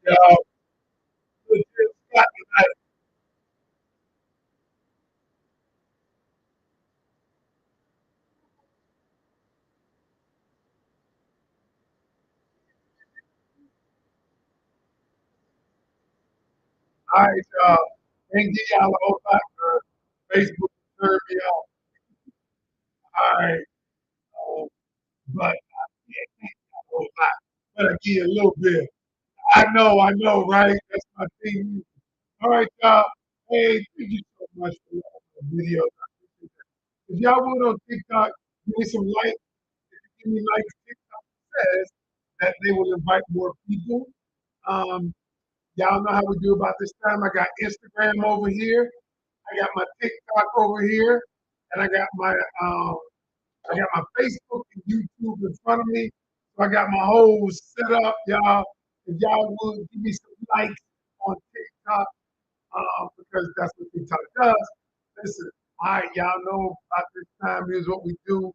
y'all. Legit Scott tonight. All right, y'all. Can't get y'all a whole lot. Facebook turned me off. All right. But I can't get a whole lot. But I give you a little bit. I know, right? That's my thing. All right, y'all. Hey, thank you so much for the video. If y'all want on TikTok, give me some likes. Give me likes. TikTok says that they will invite more people. Um, y'all know how we do about this time. I got Instagram over here. I got my TikTok over here, and I got my Facebook and YouTube in front of me. So I got my whole setup, y'all. If y'all would give me some likes on TikTok, because that's what TikTok does. Listen, all right, y'all know about this time. Here's what we do.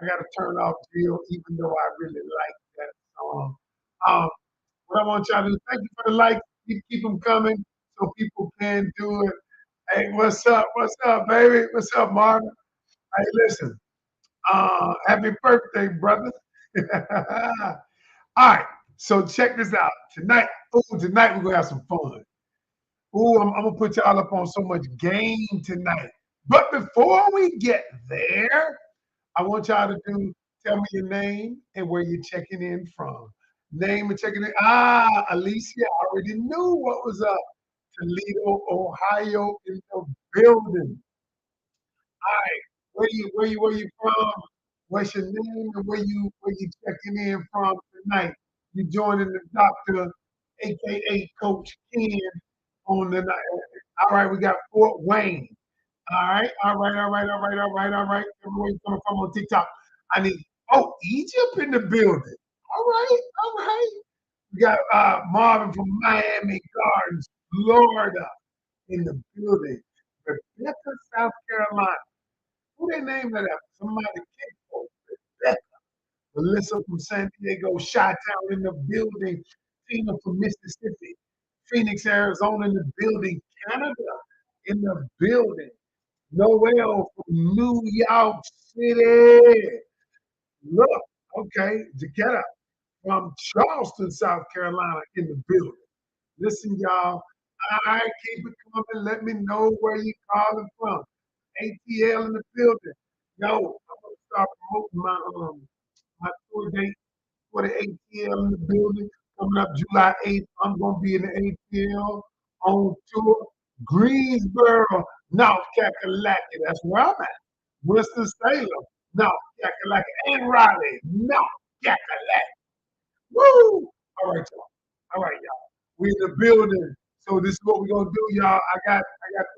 I got to turn off Jill, even though I really like that song. Um, what I want y'all to do, thank you for the likes. Keep them coming so people can do it. Hey, what's up? What's up, baby? What's up, Marvin? Hey, listen. Happy birthday, brother. All right. So check this out. Tonight we're gonna have some fun. I'm gonna put y'all up on so much game tonight. But before we get there, I want y'all to tell me your name and where you're checking in from. Name and checking in. Alicia, I already knew what was up. Toledo, Ohio in the building. All right. Where you from? What's your name and where you checking in from tonight? You joining the doctor, aka Coach Ken, on the night. All right, we got Fort Wayne. All right. Everywhere you coming from on TikTok. I need Egypt in the building. All right. We got Marvin from Miami Gardens, Florida in the building. Rebecca, South Carolina. Who they named that after? Somebody kicked Rebecca. Melissa from San Diego, Chi-Town in the building. Tina from Mississippi. Phoenix, Arizona in the building. Canada in the building. Noel from New York City. Look, okay, Jaquetta from Charleston, South Carolina in the building. Listen, y'all, I keep it coming. Let me know where you calling from. ATL in the building. Yo, I'm gonna start promoting my tour date for the ATL in the building coming up July 8th. I'm gonna be in the ATL on tour. Greensboro, North Kakalaki. That's where I'm at. Winston Salem, North Kakalaki, and Raleigh, North Kakalaki. Woo! All right, y'all. We in the building. So this is what we're gonna do, y'all. I got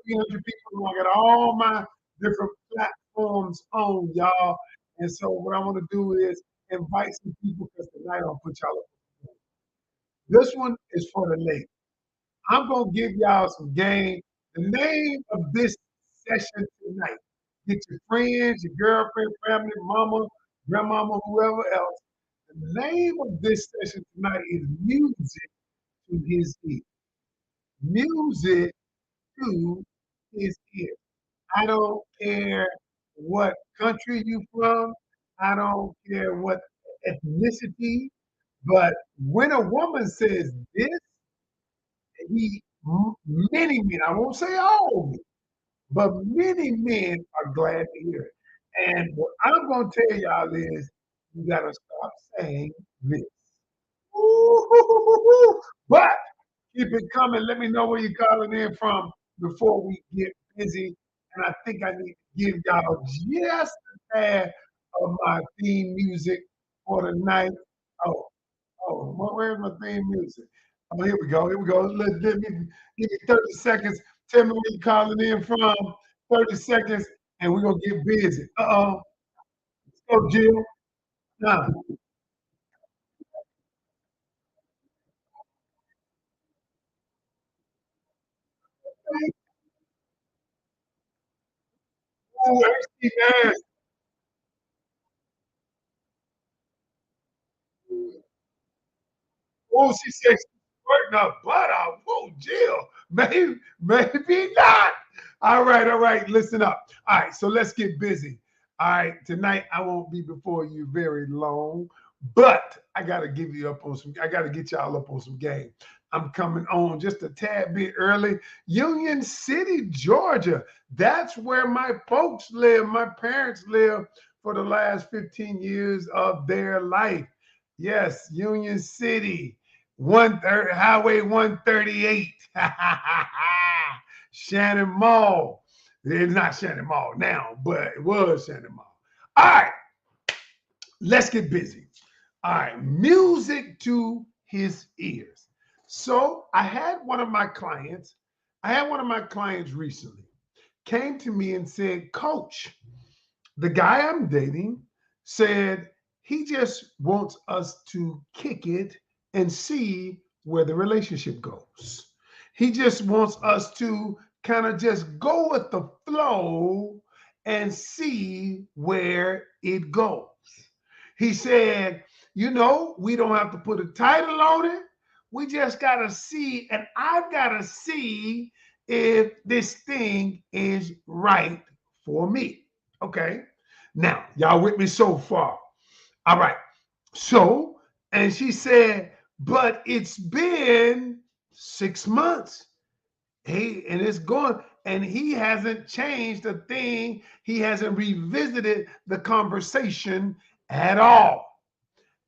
300 people. I got all my different platforms on, y'all. And so what I want to do is invite some people because tonight I'll put y'all up. This one is for the ladies. I'm gonna give y'all some game. The name of this session tonight. Get your friends, your girlfriend, family, mama, grandmama, whoever else. The name of this session tonight is music to his ear. Music to his ear. I don't care what country you from. I don't care what ethnicity. But when a woman says this, he many men, I won't say all men, but many men are glad to hear it. And what I'm gonna tell y'all is you gotta stop saying this. Ooh, but keep it coming. Let me know where you're calling in from before we get busy. And I think I need to give y'all just a tad of my theme music for the night. Oh, where's my theme music? Oh, here we go. Here we go. Let me give me 30 seconds. Tell me where you're calling in from. 30 seconds, and we're gonna get busy. Let's go, Jill. Nah. Ooh, HD man. Oh, she said. squirting her butt out. Whoa, Jill. Maybe not. All right. Listen up. All right, so let's get busy. All right, tonight I won't be before you very long, but I gotta give you up on some. I gotta get y'all up on some game. I'm coming on just a tad bit early. Union City, Georgia. That's where my folks live. My parents live for the last 15 years of their life. Yes, Union City, 130 Highway 138. Shannon Mall. It's not Shannon Mall now, but it was Shannon Mall. All right, let's get busy. All right, music to his ears. So I had one of my clients recently came to me and said, Coach, the guy I'm dating said he just wants us to kick it and see where the relationship goes. He just wants us to kind of just go with the flow and see where it goes. He said, we don't have to put a title on it. We just got to see, and I've got to see if this thing is right for me. Okay. Now, y'all with me so far? All right. So, and she said, but it's been 6 months. Hey, and it's gone, and he hasn't changed a thing. He hasn't revisited the conversation at all.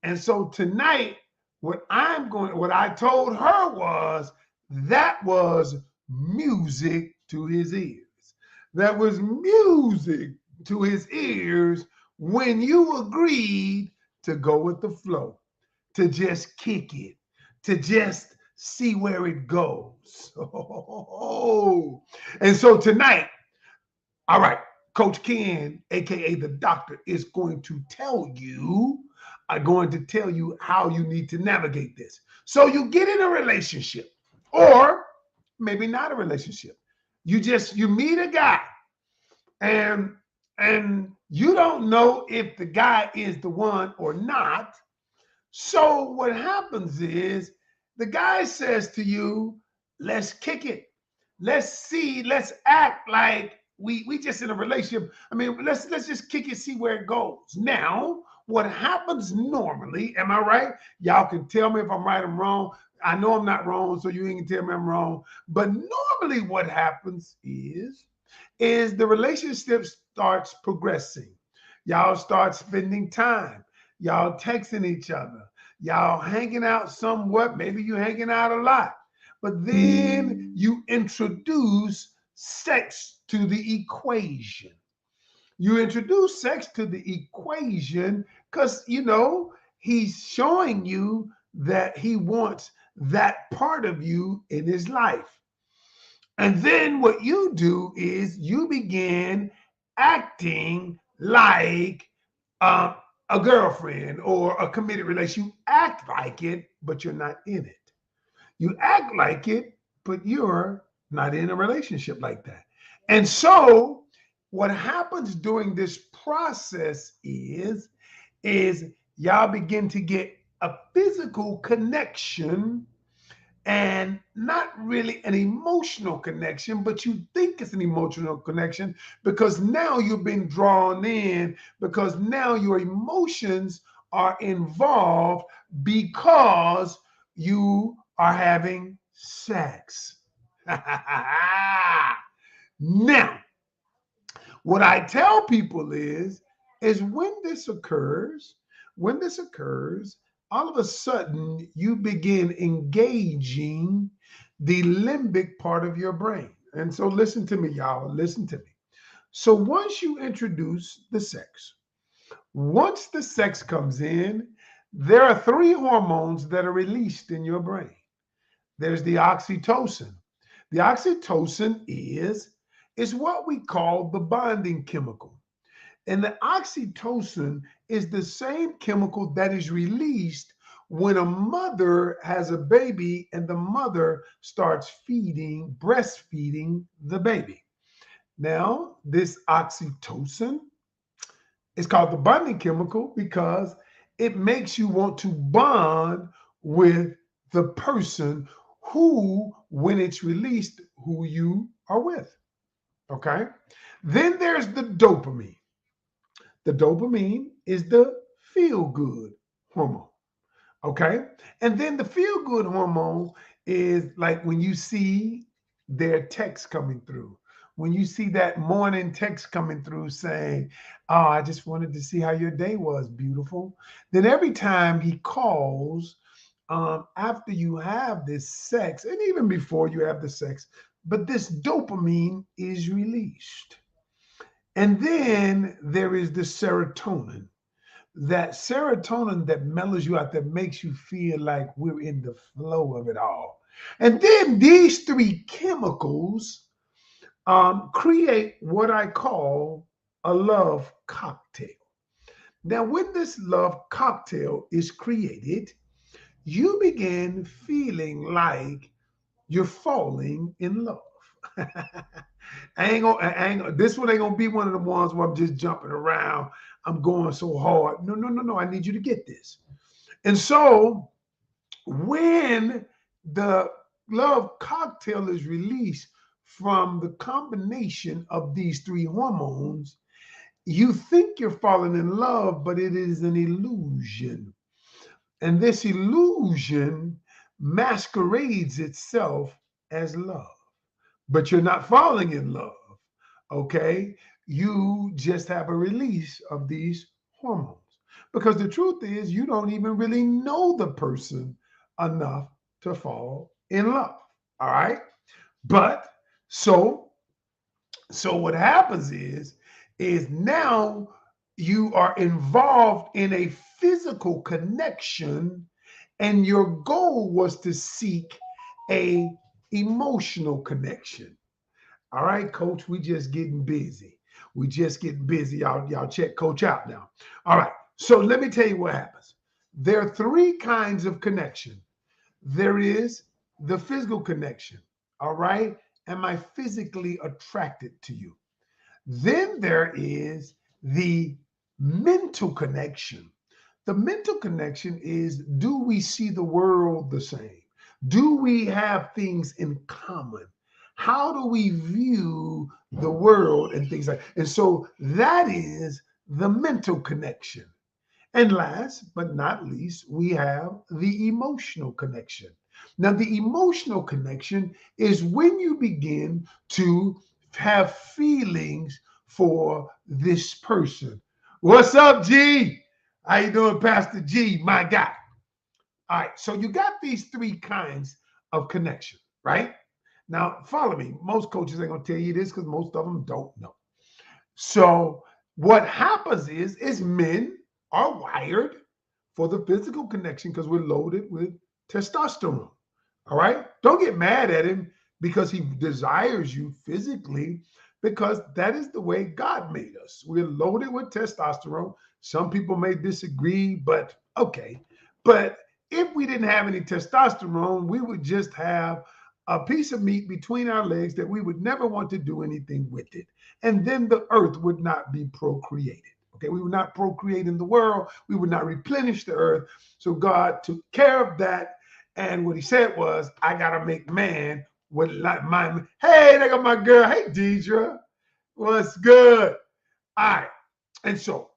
And so tonight, what I told her was that was music to his ears. That was music to his ears when you agreed to go with the flow, to just kick it, to just see where it goes. Oh. And so tonight, all right, Coach Ken, aka the doctor, is going to tell you, I'm going to tell you how you need to navigate this. So you get in a relationship, or maybe not a relationship. You meet a guy, and you don't know if the guy is the one or not. So what happens is the guy says to you, let's kick it. Let's act like we just in a relationship. I mean, let's just kick it, see where it goes. Now, what happens normally, am I right? Y'all can tell me if I'm right or wrong. I know I'm not wrong, so you can tell me I'm wrong. But normally what happens is the relationship starts progressing. Y'all start spending time. Y'all texting each other. Y'all hanging out somewhat. Maybe you hanging out a lot. But then you introduce sex to the equation. You introduce sex to the equation because, he's showing you that he wants that part of you in his life. And then what you do is you begin acting like uh, a girlfriend or a committed relationship. You act like it, but you're not in it. You act like it, but you're not in a relationship like that. And so what happens during this process is y'all begin to get a physical connection and not really an emotional connection, but you think it's an emotional connection because now you've been drawn in, because now your emotions are involved because you are having sex. Now, what I tell people is when this occurs, all of a sudden you begin engaging the limbic part of your brain. And so listen to me, y'all, listen to me. So once you introduce the sex, once the sex comes in, there are three hormones that are released in your brain. There's the oxytocin. The oxytocin is what we call the bonding chemical. And the oxytocin is the same chemical that is released when a mother has a baby and the mother starts breastfeeding the baby. Now, this oxytocin is called the bonding chemical because it makes you want to bond with the person who, when it's released, who you are with. Okay. Then there's the dopamine. The dopamine is the feel good hormone. Okay. And then the feel good hormone is like when you see their text coming through, when you see that morning text coming through saying, "Oh, I just wanted to see how your day was, beautiful." Then every time he calls, after you have this sex, and even before you have the sex, but this dopamine is released. And then there is the serotonin, that serotonin that mellows you out, that makes you feel like we're in the flow of it all. And then these three chemicals create what I call a love cocktail. Now, when this love cocktail is created, you begin feeling like you're falling in love. This one ain't gonna be one of the ones where I'm just jumping around. I'm going so hard. No, no, no, no. I need you to get this. And so when the love cocktail is released from the combination of these three hormones, you think you're falling in love, but it is an illusion. And this illusion masquerades itself as love, but you're not falling in love. Okay. You just have a release of these hormones. Because the truth is, you don't even really know the person enough to fall in love. All right. But so, so what happens is now you are involved in a physical connection, and your goal was to seek a emotional connection. All right, coach, we just getting busy. We just getting busy. Y'all check coach out now. All right. So let me tell you what happens. There are three kinds of connection. There is the physical connection. All right. Am I physically attracted to you? Then there is the mental connection. The mental connection is, do we see the world the same? Do we have things in common? How do we view the world and things like that? And so that is the mental connection. And last but not least, we have the emotional connection. Now, the emotional connection is when you begin to have feelings for this person. What's up, G? How you doing, Pastor G? My guy. All right, so you got these three kinds of connection, right? Now, follow me. Most coaches ain't gonna tell you this because most of them don't know. So what happens is men are wired for the physical connection because we're loaded with testosterone. All right. Don't get mad at him because he desires you physically, because that is the way God made us. We're loaded with testosterone. Some people may disagree, but okay. But if we didn't have any testosterone, we would just have a piece of meat between our legs that we would never want to do anything with it. And then the earth would not be procreated. Okay, we would not procreate in the world. We would not replenish the earth. So God took care of that. And what he said was, I got to make man with like my, hey, they got my girl. Hey, Deidre. What's good? All right. And so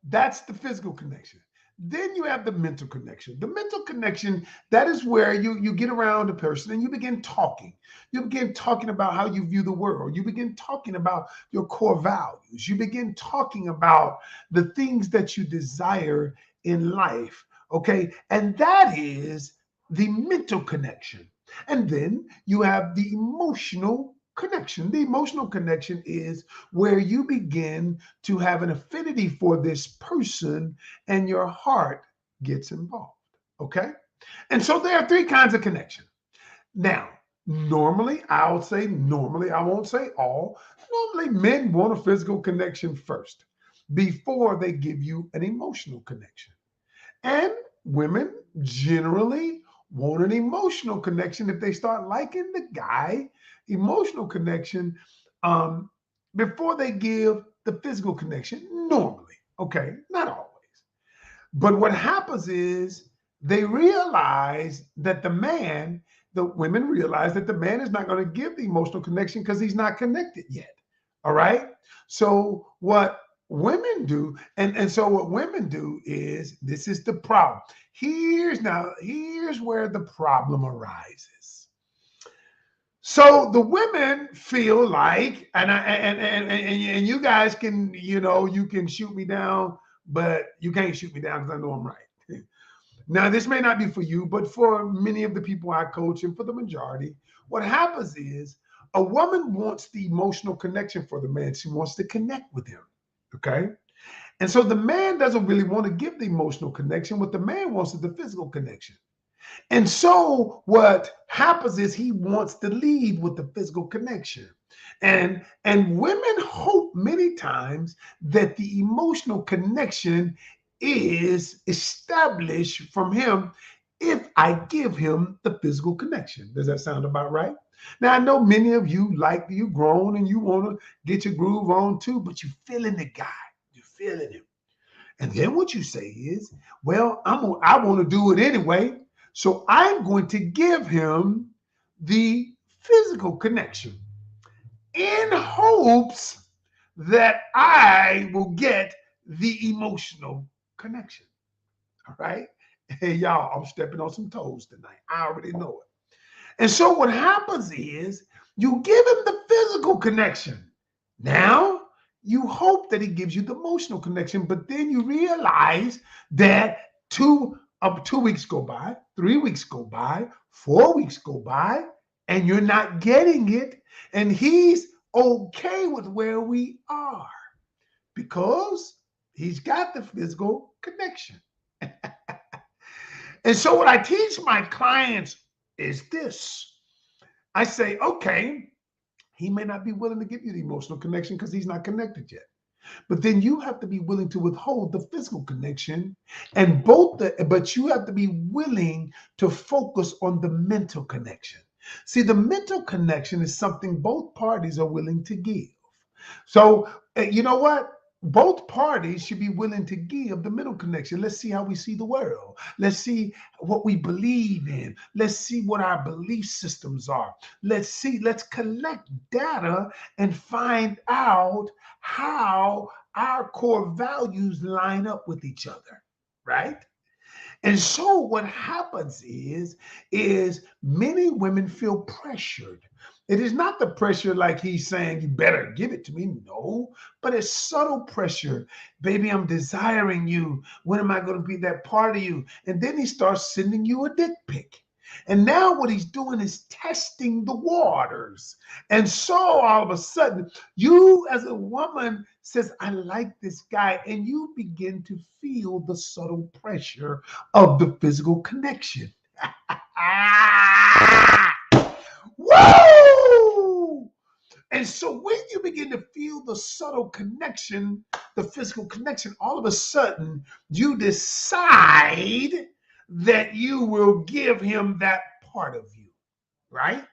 that's the physical connection. Then you have the mental connection. The mental connection, that is where you get around a person and you begin talking. You begin talking about how you view the world. You begin talking about your core values. You begin talking about the things that you desire in life. Okay. And that is the mental connection. And then you have the emotional connection. The emotional connection is where you begin to have an affinity for this person and your heart gets involved. Okay. And so there are three kinds of connection. Now, normally, I won't say all. Normally, men want a physical connection first before they give you an emotional connection. And women generally want an emotional connection if they start liking the guy, emotional connection, um, before they give the physical connection, normally. Okay, not always. But what happens is they realize that the women realize that the man is not going to give the emotional connection because he's not connected yet. All right. So what women do, and so what women do is, this is the problem. Here's where the problem arises. So the women feel like, and you guys can, you can shoot me down, but you can't shoot me down because I know I'm right. Now, this may not be for you, but for many of the people I coach and for the majority, what happens is a woman wants the emotional connection for the man. She wants to connect with him. Okay. And so the man doesn't really want to give the emotional connection. What the man wants is the physical connection. And so what happens is he wants to lead with the physical connection. And women hope many times that the emotional connection is established from him if I give him the physical connection. Does that sound about right? Now I know many of you, like, you grown and you want to get your groove on too, but you're feeling the guy. You're feeling him. And then what you say is, well, I want to do it anyway. So I'm going to give him the physical connection in hopes that I will get the emotional connection. All right. Hey, y'all, I'm stepping on some toes tonight. I already know it. And so what happens is you give him the physical connection. Now, you hope that he gives you the emotional connection, but then you realize that 2 weeks go by, 3 weeks go by, 4 weeks go by, and you're not getting it. And he's okay with where we are because he's got the physical connection. And so what I teach my clients is this. I say, okay, he may not be willing to give you the emotional connection because he's not connected yet. But then you have to be willing to withhold the physical connection, but you have to be willing to focus on the mental connection. See, the mental connection is something both parties are willing to give. So, you know what? Both parties should be willing to give the mental connection. Let's see how we see the world. Let's see what we believe in. Let's see what our belief systems are. Let's collect data and find out how our core values line up with each other, right? And so what happens is many women feel pressured. It is not the pressure like he's saying, you better give it to me. No, but it's subtle pressure. Baby, I'm desiring you. When am I going to be that part of you? And then he starts sending you a dick pic. And now what he's doing is testing the waters. And so all of a sudden, you as a woman says, I like this guy. And you begin to feel the subtle pressure of the physical connection. Woo! And so when you begin to feel the subtle connection, the physical connection, all of a sudden you decide that you will give him that part of you, right?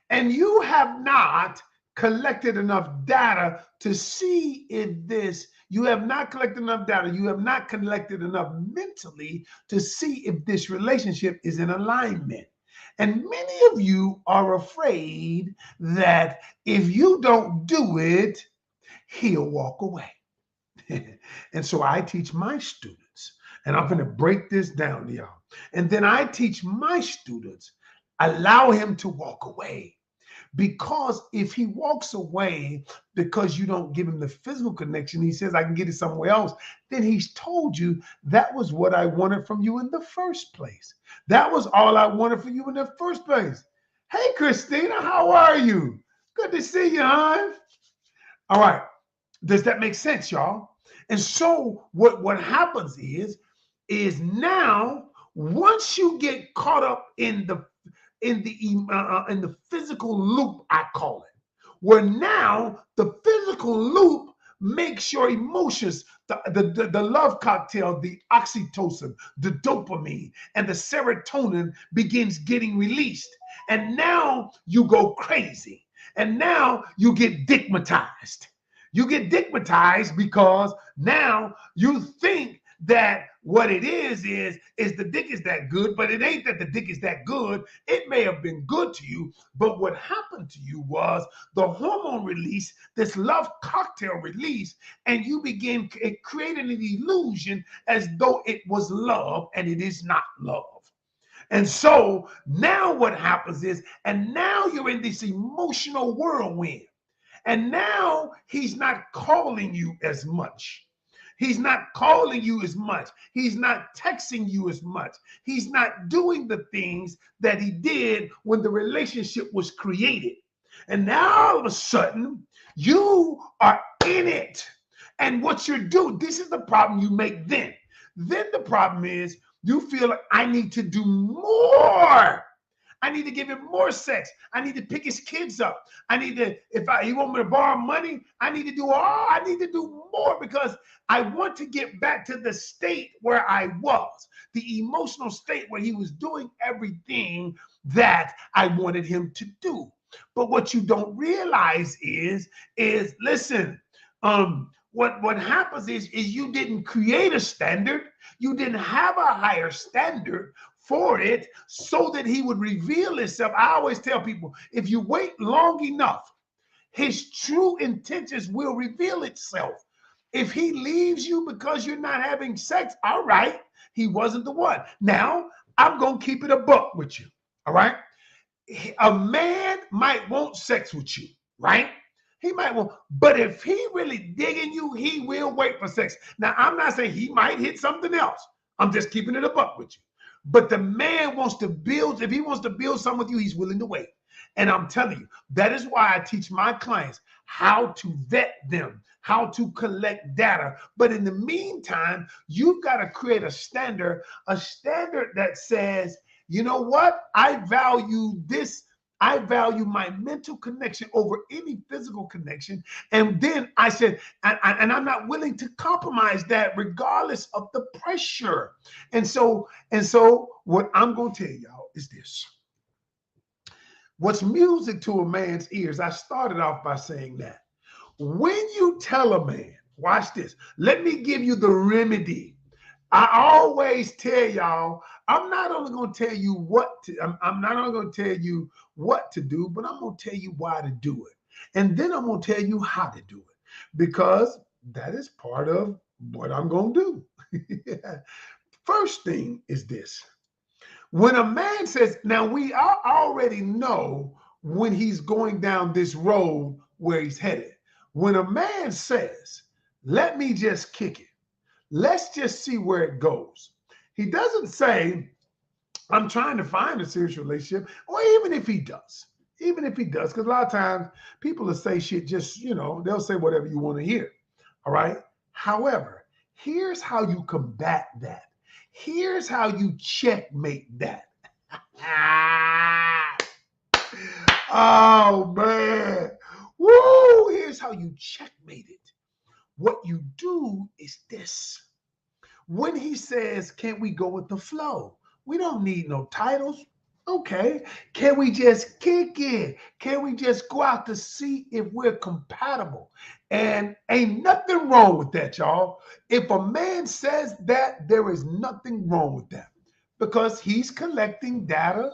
And you have not collected enough data to see if you have not collected enough data, you have not collected enough mentally to see if this relationship is in alignment. And many of you are afraid that if you don't do it, he'll walk away. And so I teach my students, and I'm going to break this down, y'all. And then I teach my students, allow him to walk away. Because if he walks away because you don't give him the physical connection, he says, I can get it somewhere else, then he's told you that was what I wanted from you in the first place. That was all I wanted from you in the first place. Hey, Christina, how are you? Good to see you, hon. All right. Does that make sense, y'all? And so what happens is now once you get caught up in the physical loop, I call it, where now the physical loop makes your emotions, the love cocktail, the oxytocin, the dopamine, and the serotonin begins getting released. And now you go crazy. And now you get digmatized. You get digmatized because now you think that what it is the dick is that good, but it ain't that the dick is that good. It may have been good to you, but what happened to you was the hormone release, this love cocktail release, and you begin creating an illusion as though it was love, and it is not love. And so now what happens is, and now you're in this emotional whirlwind. And now he's not calling you as much. He's not calling you as much. He's not texting you as much. He's not doing the things that he did when the relationship was created. And now all of a sudden, you are in it. And what you're doing, this is the problem you make then. Then the problem is you feel like I need to do more. I need to give him more sex. I need to pick his kids up. I need to, he want me to borrow money, I need to do more because I want to get back to the state where I was, the emotional state where he was doing everything that I wanted him to do. But what you don't realize is listen, what happens is you didn't create a standard. You didn't have a higher standard for it so that he would reveal himself. I always tell people, if you wait long enough, his true intentions will reveal itself. If he leaves you because you're not having sex, all right, he wasn't the one. Now, I'm going to keep it a buck with you, all right? A man might want sex with you, right? He might want, but if he really digging you, he will wait for sex. Now, I'm not saying he might hit something else. I'm just keeping it a buck with you. But the man wants to build, if he wants to build something with you, he's willing to wait. And I'm telling you, that is why I teach my clients how to vet them, how to collect data. But in the meantime, you've got to create a standard that says, you know what? I value this. I value my mental connection over any physical connection. And then I said, and I'm not willing to compromise that regardless of the pressure. And so what I'm going to tell y'all is this. What's music to a man's ears, I started off by saying that. When you tell a man, watch this, let me give you the remedy. I always tell y'all, I'm not only going to tell you I'm not only going to tell you what to do, but I'm going to tell you why to do it. And then I'm going to tell you how to do it, because that is part of what I'm going to do. First thing is this. When a man says, now we already know when he's going down this road where he's headed. When a man says, let me just kick it, let's just see where it goes. He doesn't say, I'm trying to find a serious relationship, or even if he does, because a lot of times people will say shit just, they'll say whatever you want to hear. All right. However, here's how you combat that. Here's how you checkmate that. Oh, man. Woo! Here's how you checkmate it. What you do is this. When he says, can we go with the flow? We don't need no titles. Okay. Can we just kick it? Can we just go out to see if we're compatible? And ain't nothing wrong with that, y'all. If a man says that, there is nothing wrong with that, because he's collecting data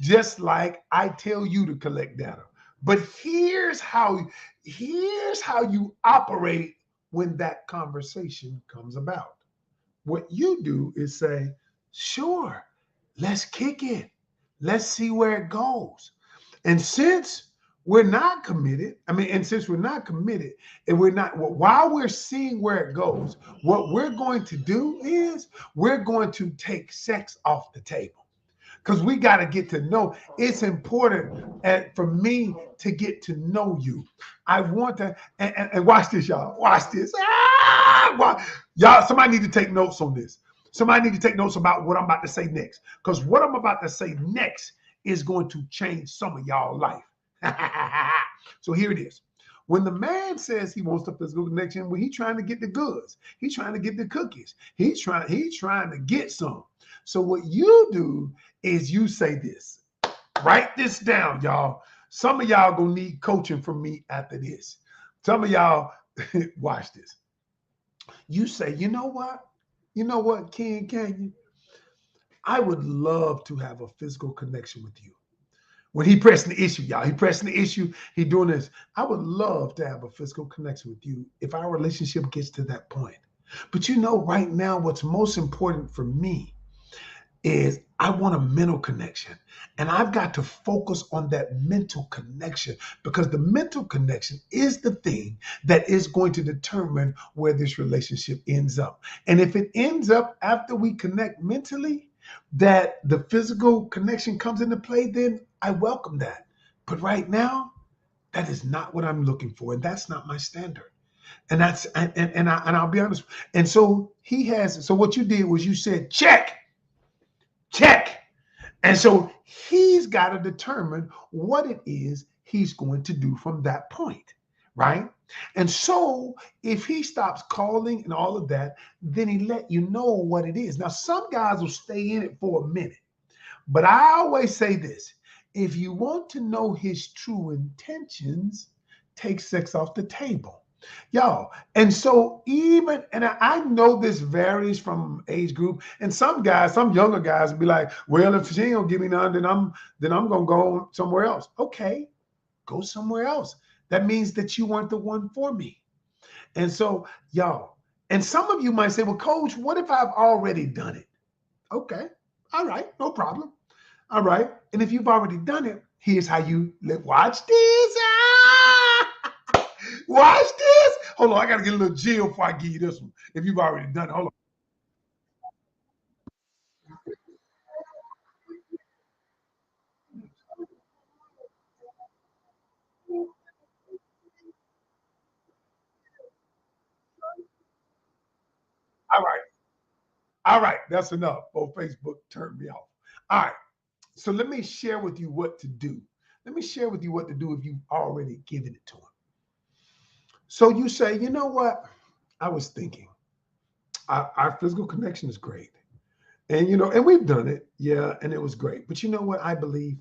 just like I tell you to collect data. But here's how you operate when that conversation comes about. What you do is say, sure, let's kick it. Let's see where it goes. And since we're not committed, and we're not, while we're seeing where it goes, what we're going to do is we're going to take sex off the table. Because we got to get to know. It's important for me to get to know you. I want to, and watch this, y'all. Watch this. Y'all, somebody need to take notes on this. Somebody need to take notes about what I'm about to say next. Because what I'm about to say next is going to change some of y'all life. So here it is. When the man says he wants the physical connection, when he's trying to get the goods, he's trying to get the cookies, he's trying to get some. So what you do is you say this. Write this down, y'all. Some of y'all gonna need coaching from me after this. Some of y'all, watch this. You say, you know what? You know what, Ken Canyon? I would love to have a physical connection with you. When he pressing the issue, y'all, he pressing the issue, he doing this. I would love to have a physical connection with you if our relationship gets to that point. But you know, right now, what's most important for me is I want a mental connection. And I've got to focus on that mental connection because the mental connection is the thing that is going to determine where this relationship ends up. And if it ends up after we connect mentally, that the physical connection comes into play, then I welcome that. But right now, that is not what I'm looking for. And that's not my standard. And I'll be honest. And so so what you did was you said, check. And so he's got to determine what it is he's going to do from that point, right? And so if he stops calling and all of that, then he let you know what it is. Now, some guys will stay in it for a minute, but I always say this: if you want to know his true intentions, take sex off the table. Y'all, and so I know this varies from age group, and some guys, some younger guys will be like, well, if she ain't gonna give me none, then I'm gonna go somewhere else. Okay, go somewhere else. That means that you weren't the one for me. And so, y'all, and some of you might say, well, coach, what if I've already done it? Okay, all right, no problem. All right. And if you've already done it, here's how you live. Watch this. Watch this. Hold on. I got to get a little Jill before I give you this one. If you've already done it. Hold on. All right. All right. That's enough. Oh, Facebook turned me off. All right. So let me share with you what to do. Let me share with you what to do if you've already given it to him. So you say, you know what? I was thinking our physical connection is great. And and we've done it, yeah, and it was great. But you know what? I believe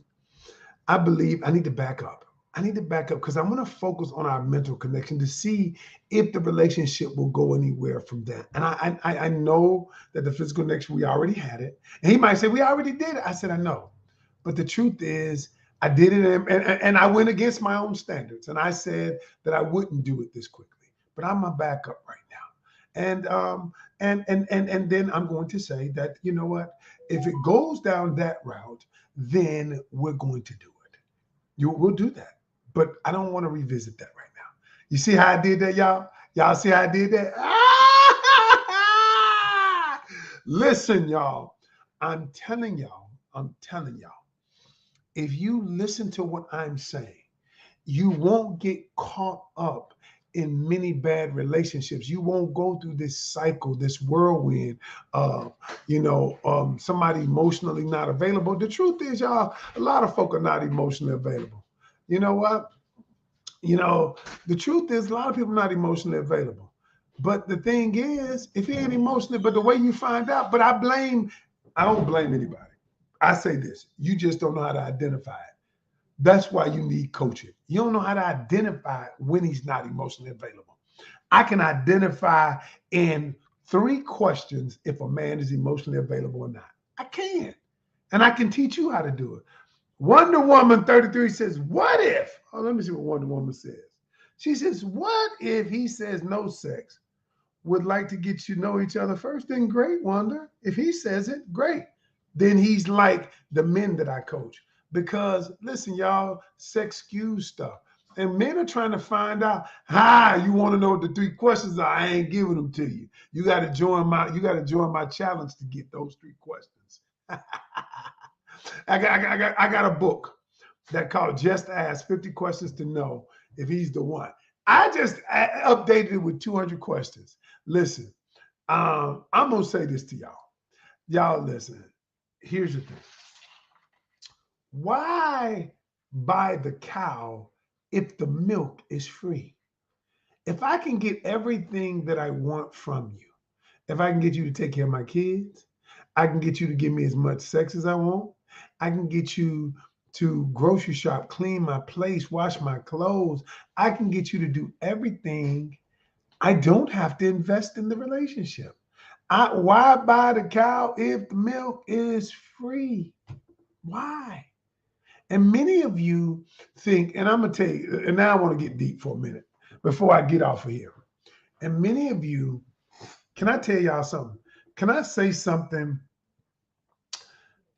I need to back up. I need to back up because I want to focus on our mental connection to see if the relationship will go anywhere from that. And I know that the physical connection, we already had it. And he might say, we already did it. I said, I know. But the truth is, I did it and I went against my own standards. And I said that I wouldn't do it this quickly. But I'm gonna back up right now. And then I'm going to say that, you know what? If it goes down that route, then we're going to do it. We'll do that. But I don't want to revisit that right now. You see how I did that, y'all? Y'all see how I did that? Listen, y'all. I'm telling y'all, if you listen to what I'm saying, you won't get caught up in many bad relationships. You won't go through this cycle, this whirlwind of, somebody emotionally not available. The truth is, y'all, a lot of folk are not emotionally available. You know what? The truth is, a lot of people are not emotionally available. But the thing is, if he ain't emotionally, but the way you find out, I don't blame anybody. I say this: you just don't know how to identify it. That's why you need coaching. You don't know how to identify when he's not emotionally available. I can identify in 3 questions if a man is emotionally available or not. I can. And I can teach you how to do it. Wonder Woman 33 says, what if? Oh, let me see what Wonder Woman says. She says, what if he says no sex? Would like to get you to know each other first? Then great, Wonder. If he says it, great. Then he's like the men that I coach. Because listen, y'all, sex skews stuff. And men are trying to find out, you want to know what the 3 questions are. I ain't giving them to you. You got to join my challenge to get those 3 questions. I got a book that called Just Ask 50 Questions to Know If He's the One. I just updated it with 200 questions. Listen, I'm going to say this to y'all. Y'all listen. Here's the thing. Why buy the cow if the milk is free? If I can get everything that I want from you, if I can get you to take care of my kids, I can get you to give me as much sex as I want. I can get you to grocery shop, clean my place, wash my clothes. I can get you to do everything. I don't have to invest in the relationship. Why buy the cow if the milk is free? Why? And many of you think, and I'm gonna tell you, and now I want to get deep for a minute before I get off of here. And many of you, can I tell y'all something? Can I say something?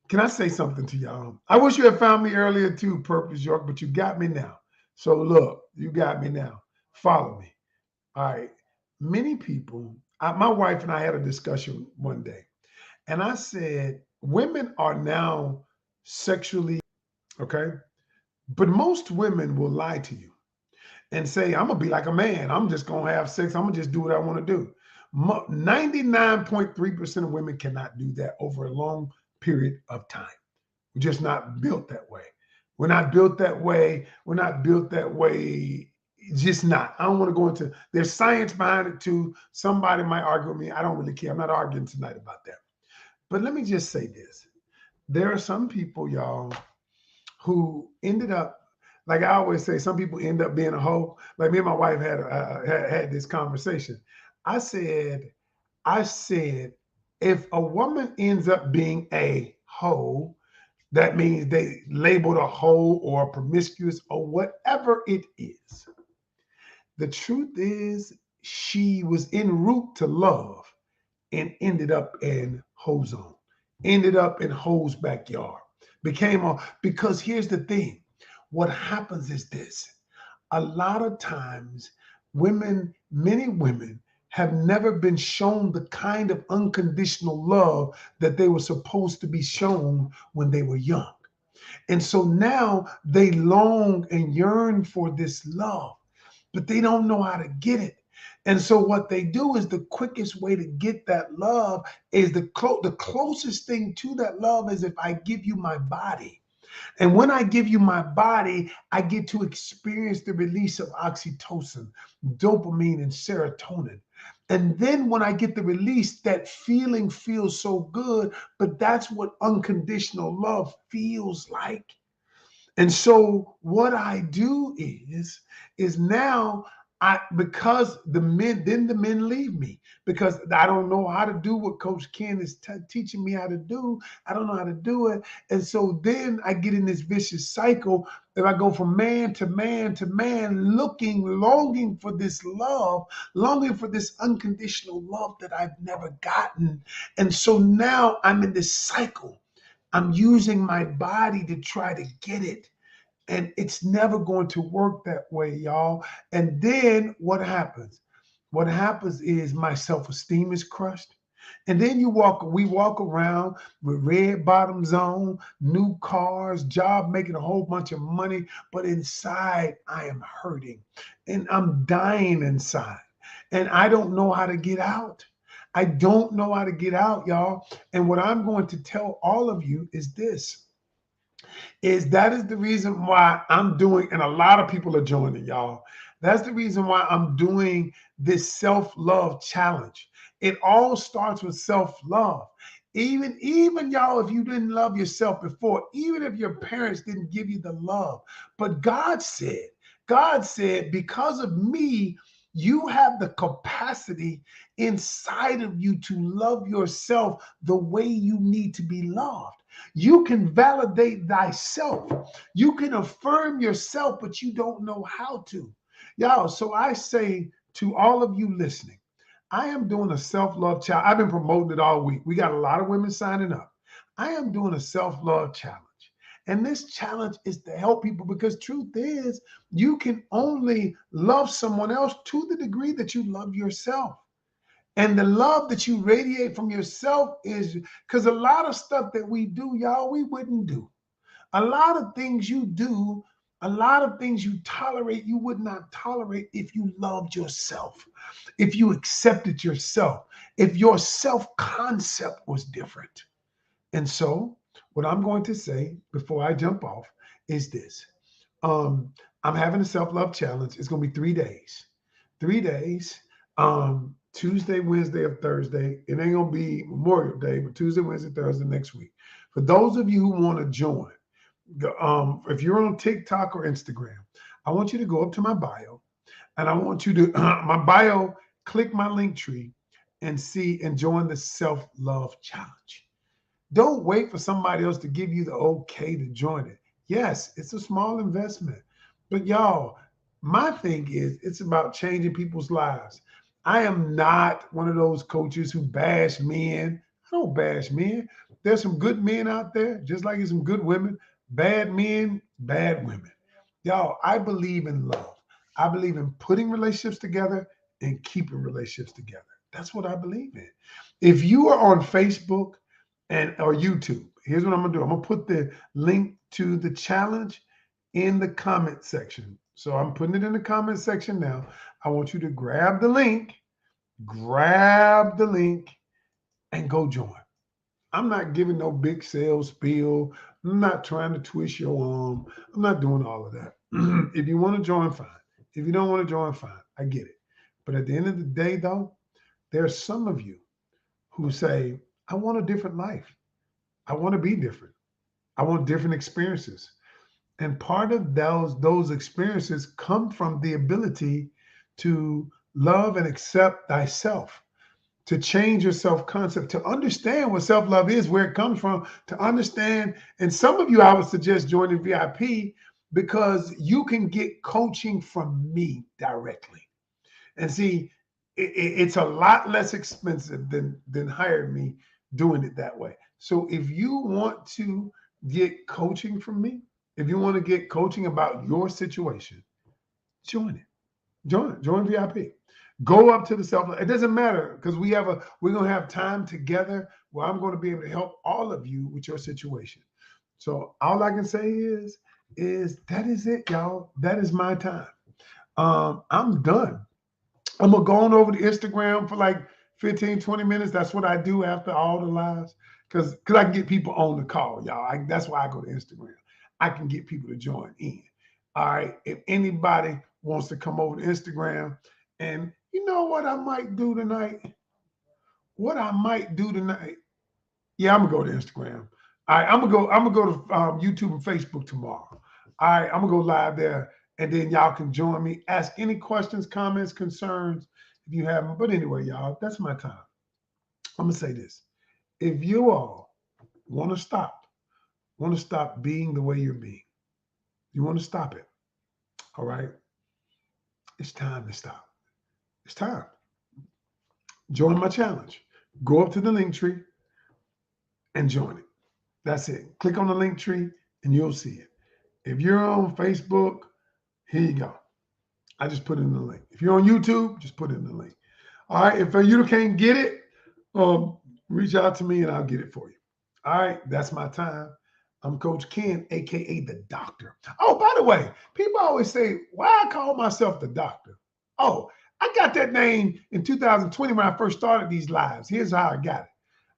Can I say something to y'all? I wish you had found me earlier too, Purpose York, but you got me now. So look, you got me now. Follow me. All right. Many people, my wife and I had a discussion one day, and I said, women are now sexually, okay? But most women will lie to you and say, I'm gonna be like a man. I'm just gonna have sex. I'm gonna just do what I want to do. 99.3% of women cannot do that over a long period of time. We're just not built that way. We're not built that way. We're not built that way. Just not. I don't want to go into, there's science behind it too. Somebody might argue with me. I don't really care. I'm not arguing tonight about that. But let me just say this. There are some people, y'all, who ended up, like I always say, some people end up being a hoe. Like me and my wife had this conversation. I said, I said, if a woman ends up being a hoe, that means they labeled a hoe or promiscuous or whatever it is. The truth is, she was en route to love and ended up in hoe zone, ended up in hoe's backyard. Became a, because here's the thing. What happens is this. A lot of times, women, many women, have never been shown the kind of unconditional love that they were supposed to be shown when they were young. And so now they long and yearn for this love, but they don't know how to get it. And so what they do is the quickest way to get that love is the closest thing to that love is if I give you my body. And when I give you my body, I get to experience the release of oxytocin, dopamine, and serotonin. And then when I get the release, that feeling feels so good, but that's what unconditional love feels like. And so what I do is now I, because the men leave me because I don't know how to do what Coach Ken is teaching me how to do. I don't know how to do it. And so then I get in this vicious cycle that I go from man to man to man, looking, longing for this love, longing for this unconditional love that I've never gotten. And so now I'm in this cycle. I'm using my body to try to get it. And it's never going to work that way, y'all. And then what happens? What happens is my self-esteem is crushed. And then we walk around with red bottoms on, new cars, job making a whole bunch of money, but inside I am hurting and I'm dying inside. And I don't know how to get out. I don't know how to get out, y'all. And what I'm going to tell all of you is this is that is the reason why I'm doing, and a lot of people are joining, y'all. That's the reason why I'm doing this self-love challenge. It all starts with self-love. Even y'all, if you didn't love yourself before, even if your parents didn't give you the love, but God said, because of me, you have the capacity inside of you to love yourself the way you need to be loved. You can validate thyself. You can affirm yourself, but you don't know how to. Y'all, so I say to all of you listening, I am doing a self-love challenge. I've been promoting it all week. We got a lot of women signing up. I am doing a self-love challenge. And this challenge is to help people because truth is, you can only love someone else to the degree that you love yourself. And the love that you radiate from yourself is because a lot of stuff that we do, y'all, we wouldn't do. A lot of things you do, a lot of things you tolerate, you would not tolerate if you loved yourself, if you accepted yourself, if your self concept was different. And so, what I'm going to say before I jump off is this. Um, I'm having a self-love challenge. It's going to be 3 days. 3 days. Tuesday, Wednesday, or Thursday. It ain't going to be Memorial Day, but Tuesday, Wednesday, Thursday next week. For those of you who want to join, if you're on TikTok or Instagram, I want you to go up to my bio and I want you to, my bio, click my link tree and join the self-love challenge. Don't wait for somebody else to give you the okay to join it. Yes, it's a small investment. But y'all, my thing is it's about changing people's lives. I am not one of those coaches who bash men. I don't bash men. There's some good men out there, just like there's some good women, bad men, bad women. Y'all, I believe in love. I believe in putting relationships together and keeping relationships together. That's what I believe in. If you are on Facebook and or YouTube, here's what I'm gonna do. I'm gonna put the link to the challenge in the comment section. So I'm putting it in the comment section now. I want you to grab the link, and go join. I'm not giving no big sales spiel. I'm not trying to twist your arm. I'm not doing all of that. If you want to join, fine. If you don't want to join, fine. I get it. But at the end of the day, though, there's some of you who say, I want a different life. I want to be different. I want different experiences. And part of those experiences come from the ability to love and accept thyself, to change your self-concept, to understand what self-love is, where it comes from, to understand. And some of you, I would suggest joining VIP because you can get coaching from me directly. And see, it's a lot less expensive than hiring me doing it that way. So if you want to get coaching from me, if you want to get coaching about your situation, join it. Join VIP. Go up to the self. It doesn't matter because we're gonna have time together where I'm going to be able to help all of you with your situation. So all I can say is that is it, y'all. That is my time. I'm done. I'm gonna go on over to Instagram for like 15, 20 minutes. That's what I do after all the lives. Because I can get people on the call, y'all. That's why I go to Instagram. I can get people to join in. All right. If anybody wants to come over to Instagram, and you know what I might do tonight? What I might do tonight? Yeah, I'm gonna go to Instagram. All right, I'm gonna go to YouTube and Facebook tomorrow. All right, I'm gonna go live there, and then y'all can join me. Ask any questions, comments, concerns if you have them. But anyway, y'all, that's my time. I'm gonna say this: if you all want to stop being the way you're being, you want to stop it. All right, it's time to stop. It's time. Join my challenge. Go up to the link tree and join it. That's it. Click on the link tree and you'll see it. If you're on Facebook, here you go. I just put in the link. If you're on YouTube, just put in the link. All right. If you can't get it, reach out to me and I'll get it for you. All right. That's my time. I'm Coach Ken, aka the Doctor. Oh, by the way, people always say, why I call myself the Doctor? Oh, I got that name in 2020 when I first started these lives. Here's how I got it.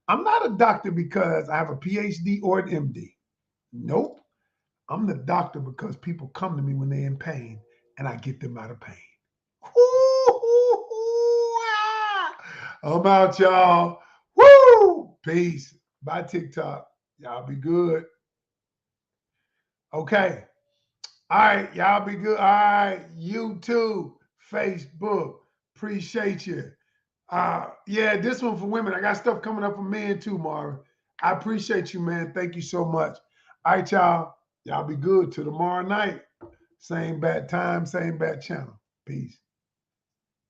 I'm not a doctor because I have a PhD or an MD. Nope. I'm the doctor because people come to me when they're in pain and I get them out of pain. I'm out, y'all. Woo! Peace. Bye, TikTok. Y'all be good. Okay. All right. Y'all be good. All right. YouTube, Facebook. Appreciate you. Yeah, this one for women. I got stuff coming up for men too, Marvin. I appreciate you, man. Thank you so much. All right, y'all. Y'all be good till tomorrow night. Same bad time, same bad channel. Peace.